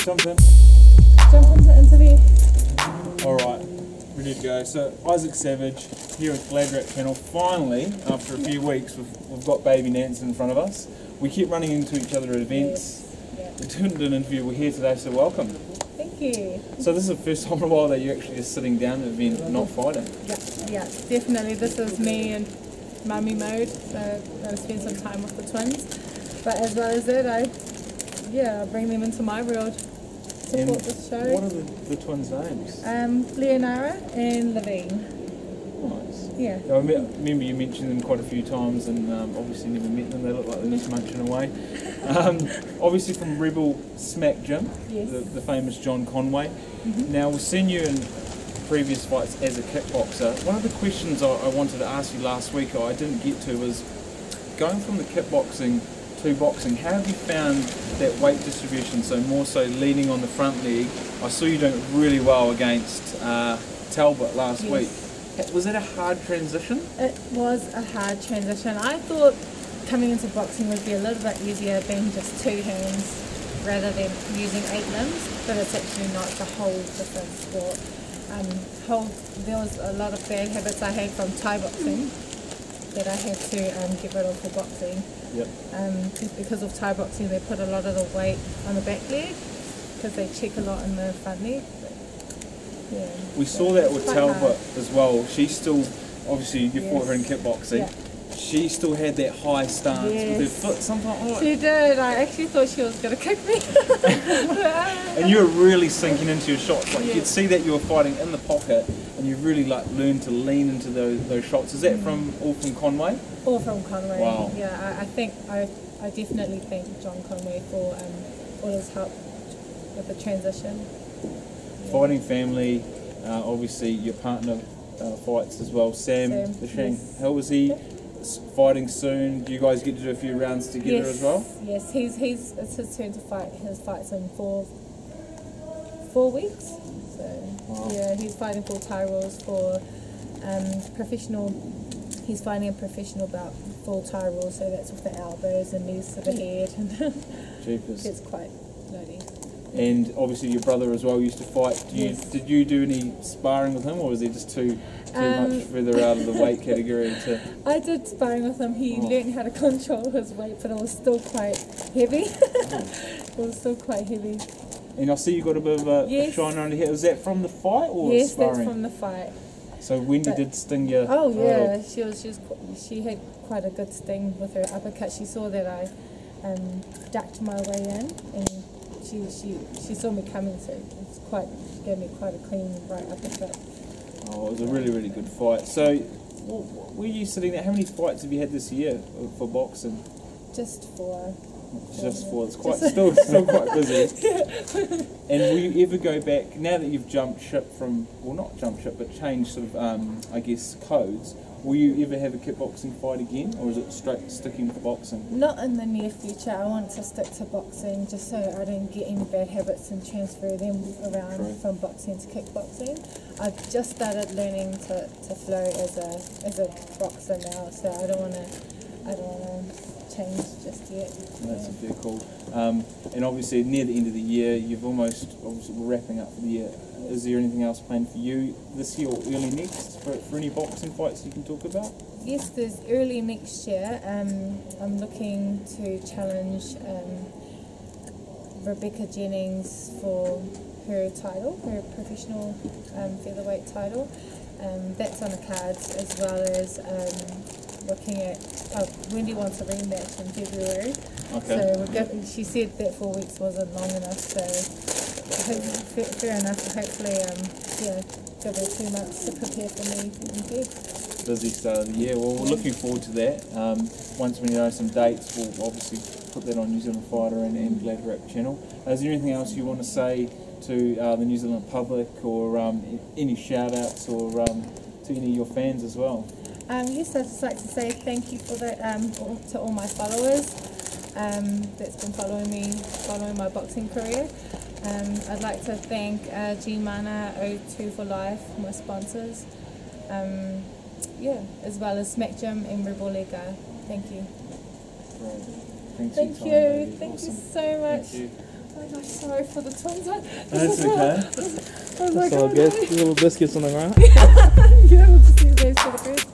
Jump in. Jump into the interview. Alright, ready to go. So, Isaac Savage here at GladrapChannel. Finally, after a few weeks, we've got baby Nansen in front of us. We keep running into each other at events. Yes. We didn't an interview, we're here today, so welcome. Thank you. So this is the first time in a while that you're actually just sitting down at an event, not fighting. Yeah, definitely. This is me in mummy mode, so I'm going to spend some time with the twins. But as well as that, I bring them into my world. Support this show. What are the twins' names? Leonara and Levine. Nice. Yeah. I remember you mentioned them quite a few times, and obviously never met them. They look like they're just munching away. Obviously from Rebel Smack Gym, Yes. the famous John Conway. Mm-hmm. Now we've seen you in previous fights as a kickboxer. One of the questions I wanted to ask you last week I didn't get to was going from the kickboxing to boxing. How have you found that weight distribution? So more so leaning on the front leg. I saw you doing really well against Talbot last week. Was it a hard transition? It was a hard transition. I thought coming into boxing would be a little bit easier being just 2 hands rather than using 8 limbs, but it's actually not. It's a whole different sport. There was a lot of bad habits I had from Thai boxing that I had to get rid of for boxing. Yep. Because of Thai boxing, they put a lot of the weight on the back leg because they check a lot in the front leg. Yeah, we saw that with Talbot hard as well. She still, obviously you fought her in kickboxing. Yeah. She still had that high stance with her foot sometimes. She did. I actually thought she was going to kick me. And you were really sinking into your shots. Like you'd see that you were fighting in the pocket, and you really learned to lean into those shots. Is that all from Conway? All from Conway. Wow. Yeah, I definitely thank John Conway for all his help with the transition. Fighting family, obviously your partner fights as well, Sam the Shang. Yes. How was he? Fighting soon. Do you guys get to do a few rounds together as well? Yes, it's his turn to fight. His fight's in 4 weeks. So yeah, he's fighting for Thai rules for professional. He's fighting a professional bout for Thai rules, so that's with the elbows and knees to the head. Jeepers. It's quite bloody. And obviously your brother as well used to fight. Did you do any sparring with him, or was he just too much further out of the weight category to... I did sparring with him. He learned how to control his weight, but it was still quite heavy. It was still quite heavy. And I see you got a bit of a shine under here. Was that from the fight or yes, sparring? that's from the fight. So Wendy did sting you? Oh yeah, she had quite a good sting with her uppercut. She saw that I ducked my way in, and she saw me coming, so she gave me quite a clean right uppercut. Oh, it was a really, really good fight. So, were you sitting there? How many fights have you had this year for boxing? Just 4. Just 4. It's quite still quite busy. And will you ever go back now that you've jumped ship from, well, not jumped ship, but changed sort of, I guess, codes? Will you ever have a kickboxing fight again, or is it straight sticking with boxing? Not in the near future. I want to stick to boxing just so I don't get any bad habits and transfer them around from boxing to kickboxing. I've just started learning to flow as a boxer now, so I don't want to change just yet. That's a fair call. And obviously near the end of the year, we're wrapping up for the year. Is there anything else planned for you this year or early next for any boxing fights you can talk about? Yes, there's early next year. I'm looking to challenge Rebecca Jennings for her title, her professional featherweight title. That's on the cards, as well as looking at Wendy wants a rematch in February. Okay. So she said that 4 weeks wasn't long enough, so fair enough. Hopefully, give her 2 months to prepare for me in Feb. Busy start of the year. Well, we're looking forward to that. Once we know some dates, we'll obviously put that on New Zealand Fighter and GladrapChannel. Is there anything else you want to say to the New Zealand public, or any shout outs, or to any of your fans as well? Yes, I'd just like to say thank you for that to all my followers that's been following my boxing career. I'd like to thank G-Mana, O2 for Life, my sponsors, as well as Smack Gym and Rebel Lega. Thank you. Great. Thanks Thank for your time, you. baby. Thank Awesome. you so much. Thank you. I'm sorry for the twins. That's okay. I was like, So oh, good. Little biscuits on the ground. yeah, we'll just use those for the first.